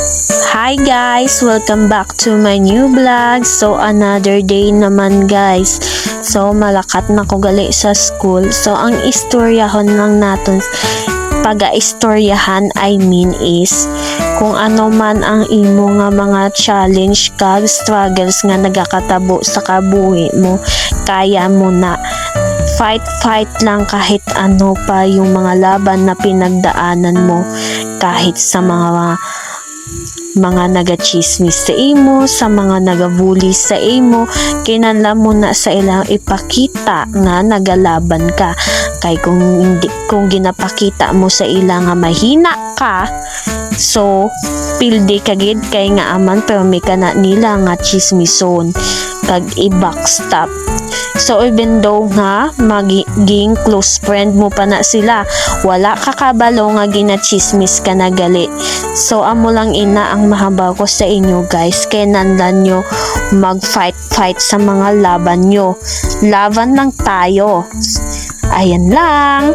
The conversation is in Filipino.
Hi guys! Welcome back to my new vlog. So another day naman guys. So malakat na ko gali sa school. So ang istoryahon lang natin, pag-istoryahan is kung ano man ang imo nga mga challenge kag struggles nga nagakatabo sa kabuhi mo, kaya mo na. Fight lang kahit ano pa yung mga laban na pinagdaanan mo, kahit sa mga nagachismis sa imo, sa mga nagabuli sa imo, kinahanglan mo na sa ilang ipakita nga nagalaban ka. Kay kung ginapakita mo sa ilang nga mahina ka, so pildi kagid kay nga aman pero may kana nila nga chismison kag i-backstab. So even though nga magiging close friend mo pa na sila, wala ka kabalo nga ginachismis ka na gali. So amo lang ina ang mahabaw ko sa inyo guys, kay nandan nyo mag-fight sa mga laban nyo. Laban lang tayo. Ayan lang.